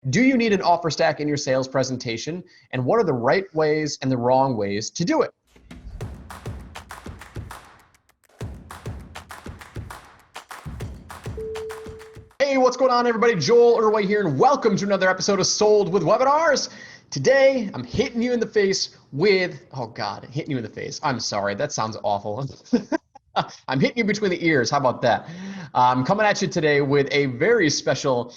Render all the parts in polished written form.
Do you need an offer stack in your sales presentation? And what are the right ways and the wrong ways to do it? Hey, what's going on, everybody? Joel Irway here, and welcome to another episode of Sold with Webinars. Today, I'm hitting you in the face with, oh God, hitting you in the face. I'm sorry, that sounds awful. I'm hitting you between the ears. How about that? I'm coming at you today with a very special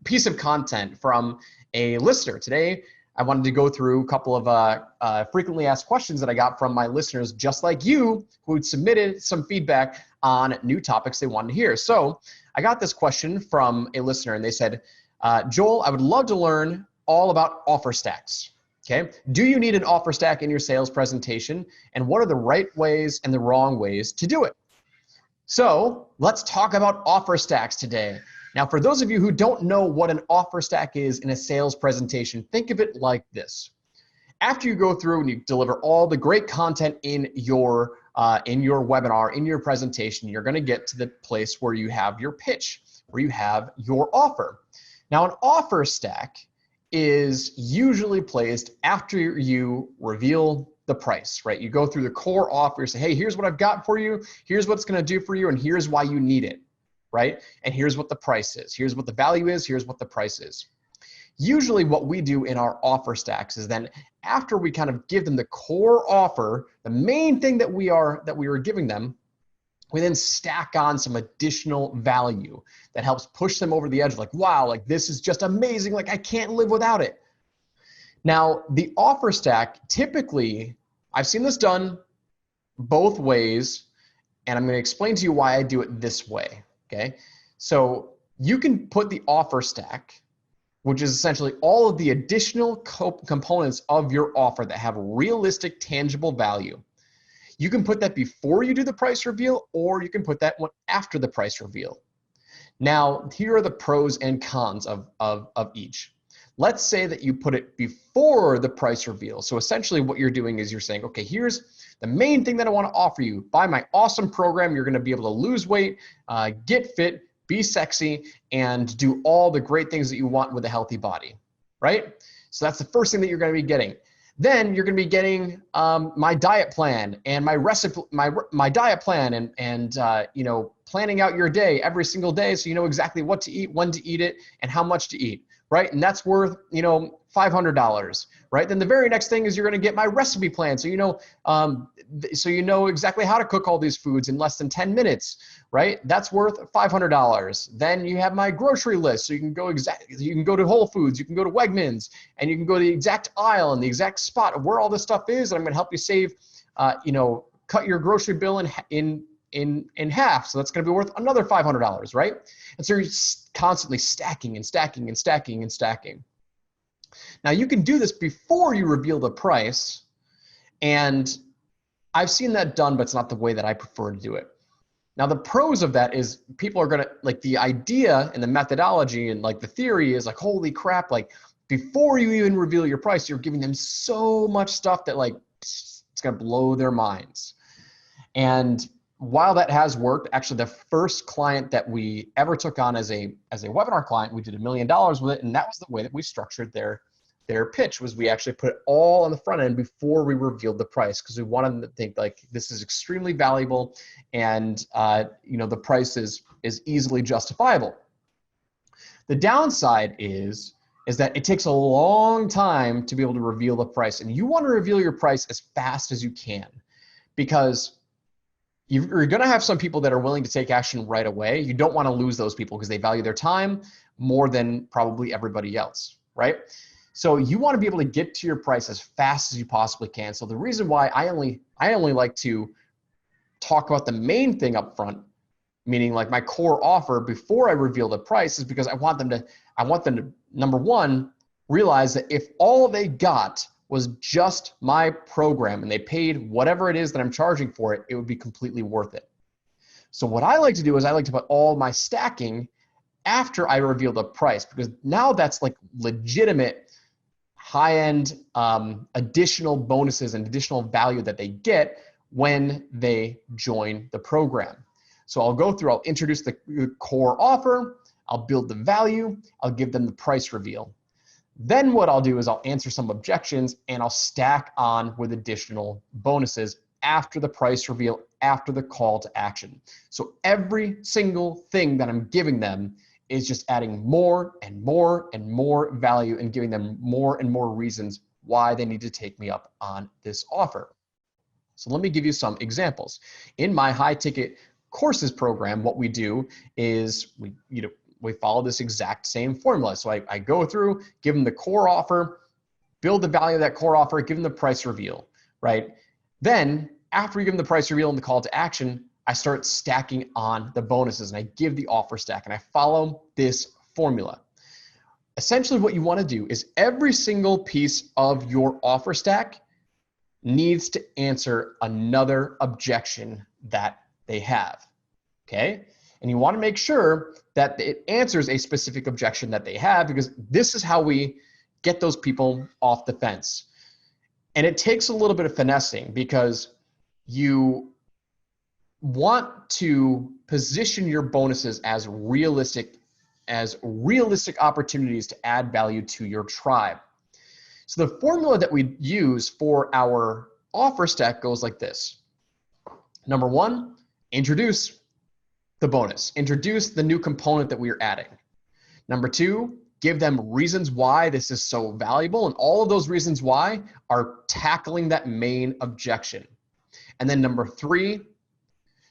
piece of content from a listener. Today, I wanted to go through a couple of frequently asked questions that I got from my listeners, just like you, who had submitted some feedback on new topics they wanted to hear. So I got this question from a listener, and they said, Joel, I would love to learn all about offer stacks. Okay. Do you need an offer stack in your sales presentation? And what are the right ways and the wrong ways to do it? So let's talk about offer stacks today. Now, for those of you who don't know what an offer stack is in a sales presentation, think of it like this. After you go through and you deliver all the great content in your webinar, in your presentation, you're going to get to the place where you have your pitch, where you have your offer. Now, an offer stack is usually placed after you reveal the price, right? You go through the core offer, you say, hey, here's what I've got for you, here's what it's gonna do for you, and here's why you need it, right? And here's what the price is, here's what the value is, here's what the price is. Usually what we do in our offer stacks is then after we kind of give them the core offer, the main thing that we are giving them, we then stack on some additional value that helps push them over the edge. Like, wow, like this is just amazing. Like I can't live without it. Now, the offer stack, typically, I've seen this done both ways, and I'm going to explain to you why I do it this way. Okay. So you can put the offer stack, which is essentially all of the additional components of your offer that have realistic, tangible value. You can put that before you do the price reveal, or you can put that one after the price reveal. Now, here are the pros and cons of each. Let's say that you put it before the price reveal. So essentially what you're doing is you're saying, okay, here's the main thing that I want to offer you. Buy my awesome program. You're going to be able to lose weight, get fit, be sexy, and do all the great things that you want with a healthy body, right? So that's the first thing that you're going to be getting. Then you're going to be getting my diet plan and my recipe, my diet plan, and you know, planning out your day every single day so you know exactly what to eat, when to eat it, and how much to eat, right? And that's worth, you know, $500, right? Then the very next thing is you're going to get my recipe plan, so you know exactly how to cook all these foods in less than 10 minutes, right? That's worth $500. Then you have my grocery list, so you can go to Whole Foods, you can go to Wegmans, and you can go to the exact aisle and the exact spot of where all this stuff is, and I'm going to help you save, you know, cut your grocery bill in half. So that's going to be worth another $500, right? And so you're constantly stacking and stacking and stacking and stacking. Now you can do this before you reveal the price, and I've seen that done, but it's not the way that I prefer to do it. Now the pros of that is people are gonna, like, the idea and the methodology and like the theory is like, holy crap, like before you even reveal your price, you're giving them so much stuff that like it's gonna blow their minds. And while that has worked, actually the first client that we ever took on as a webinar client, we did $1 million with it, and that was the way that we structured their pitch. Was we actually put it all on the front end before we revealed the price, because we wanted them to think like this is extremely valuable, and you know, the price is easily justifiable. The downside is that it takes a long time to be able to reveal the price, and you want to reveal your price as fast as you can, because you're going to have some people that are willing to take action right away. You don't want to lose those people because they value their time more than probably everybody else, right? So you want to be able to get to your price as fast as you possibly can. So the reason why I only like to talk about the main thing up front, meaning like my core offer before I reveal the price, is because I want them to, number one, realize that if all they got was just my program and they paid whatever it is that I'm charging for it, it would be completely worth it. So what I like to do is I like to put all my stacking after I reveal the price, because now that's like legitimate high-end additional bonuses and additional value that they get when they join the program. So I'll introduce the core offer. I'll build the value, I'll give them the price reveal. Then what I'll do is I'll answer some objections and I'll stack on with additional bonuses after the price reveal, after the call to action. So every single thing that I'm giving them is just adding more and more and more value and giving them more and more reasons why they need to take me up on this offer. So let me give you some examples. In my high ticket courses program, what we do is we follow this exact same formula. So I go through, give them the core offer, build the value of that core offer, give them the price reveal, right? Then after we give them the price reveal and the call to action, I start stacking on the bonuses and I give the offer stack and I follow this formula. Essentially what you want to do is every single piece of your offer stack needs to answer another objection that they have, okay? And you want to make sure that it answers a specific objection that they have, because this is how we get those people off the fence. And it takes a little bit of finessing, because you want to position your bonuses as realistic opportunities to add value to your tribe. So the formula that we use for our offer stack goes like this. Number one, introduce the bonus. Introduce the new component that we are adding. Number two, give them reasons why this is so valuable, and all of those reasons why are tackling that main objection. And then number three,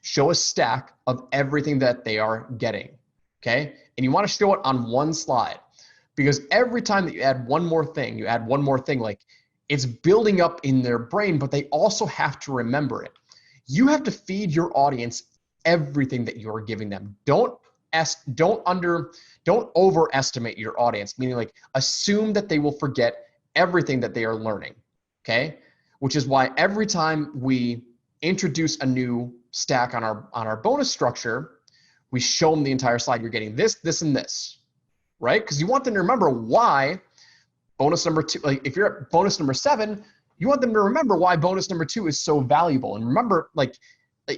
show a stack of everything that they are getting, okay? And you want to show it on one slide, because every time that you add one more thing, like it's building up in their brain, but they also have to remember it. You have to feed your audience everything that you're giving them. Don't overestimate your audience, meaning like assume that they will forget everything that they are learning, okay? Which is why every time we introduce a new stack on our bonus structure, we show them the entire slide. You're getting this, this, and this, right? Because you want them to remember why bonus number two, like if you're at bonus number 7, you want them to remember why bonus number 2 is so valuable. And remember, like,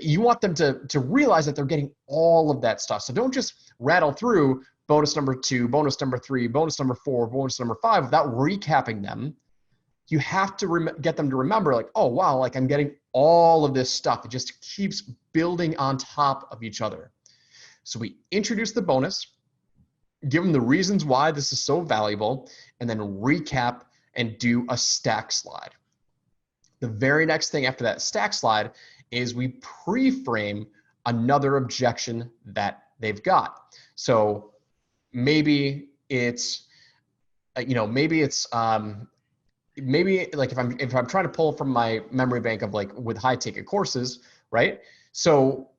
you want them to realize that they're getting all of that stuff. So don't just rattle through bonus number 2, bonus number 3, bonus number 4, bonus number 5 without recapping them. You have to get them to remember, like, oh, wow, like I'm getting all of this stuff. It just keeps building on top of each other. So we introduce the bonus, give them the reasons why this is so valuable, and then recap and do a stack slide. The very next thing after that stack slide is we pre-frame another objection that they've got. So maybe it's, maybe like if I'm trying to pull from my memory bank of like with high ticket courses, right? So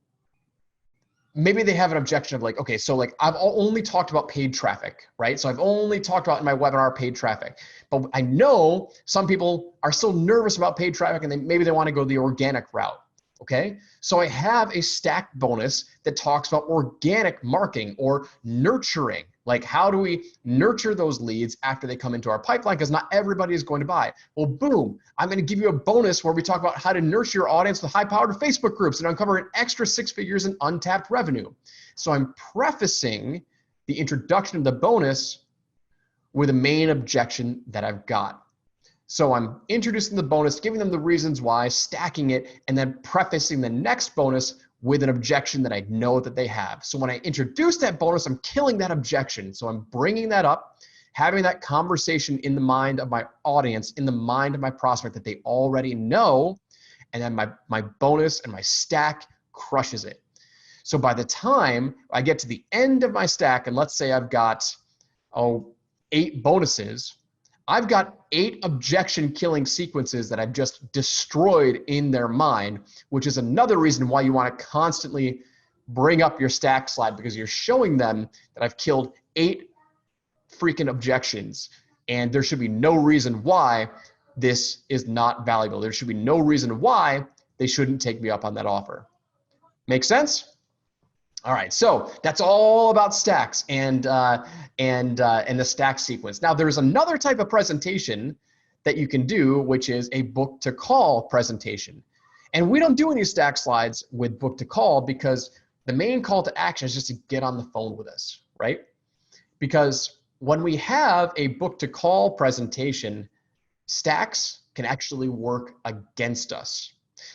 maybe they have an objection of like, okay, so like I've only talked about paid traffic, right? So I've only talked about in my webinar paid traffic, but I know some people are still nervous about paid traffic and maybe they want to go the organic route. Okay, so I have a stacked bonus that talks about organic marketing or nurturing. Like, how do we nurture those leads after they come into our pipeline? Because not everybody is going to buy. Well, boom, I'm going to give you a bonus where we talk about how to nurture your audience with high-powered Facebook groups and uncover an extra 6 figures in untapped revenue. So I'm prefacing the introduction of the bonus with a main objection that I've got. So I'm introducing the bonus, giving them the reasons why, stacking it, and then prefacing the next bonus with an objection that I know that they have. So when I introduce that bonus, I'm killing that objection. So I'm bringing that up, having that conversation in the mind of my audience, in the mind of my prospect that they already know, and then my bonus and my stack crushes it. So by the time I get to the end of my stack, and let's say I've got 8 bonuses, I've got 8 objection killing sequences that I've just destroyed in their mind, which is another reason why you want to constantly bring up your stack slide, because you're showing them that I've killed 8 freaking objections, and there should be no reason why this is not valuable. There should be no reason why they shouldn't take me up on that offer. Make sense? All right, so that's all about stacks and the stack sequence. Now, there's another type of presentation that you can do, which is a book to call presentation. And we don't do any stack slides with book to call because the main call to action is just to get on the phone with us, right? Because when we have a book to call presentation, stacks can actually work against us.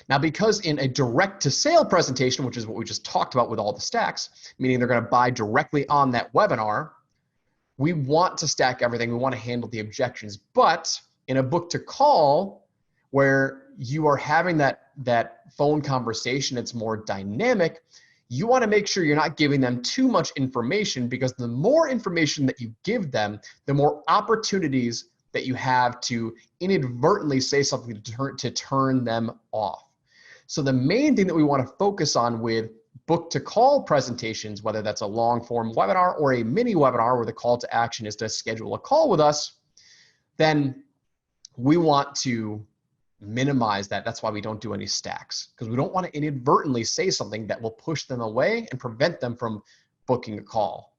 Now, because in a direct to sale presentation, which is what we just talked about with all the stacks, meaning they're going to buy directly on that webinar, we want to stack everything. We want to handle the objections. But in a book to call, where you are having that phone conversation, it's more dynamic, you want to make sure you're not giving them too much information, because the more information that you give them, the more opportunities that you have to inadvertently say something to turn them off. So the main thing that we want to focus on with book to call presentations, whether that's a long form webinar or a mini webinar where the call to action is to schedule a call with us, then we want to minimize that. That's why we don't do any stacks, because we don't want to inadvertently say something that will push them away and prevent them from booking a call.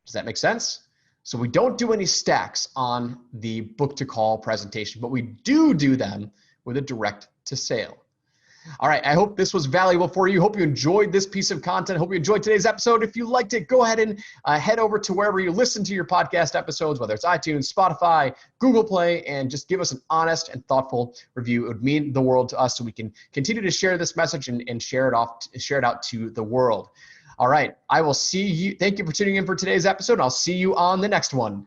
Does that make sense? So we don't do any stacks on the book to call presentation, but we do them with a direct to sale. All right, I hope this was valuable for you. Hope you enjoyed this piece of content. Hope you enjoyed today's episode. If you liked it, go ahead and head over to wherever you listen to your podcast episodes, whether it's iTunes, Spotify, Google Play, and just give us an honest and thoughtful review. It would mean the world to us, so we can continue to share this message and share it out to the world. All right, I will see you. Thank you for tuning in for today's episode. I'll see you on the next one.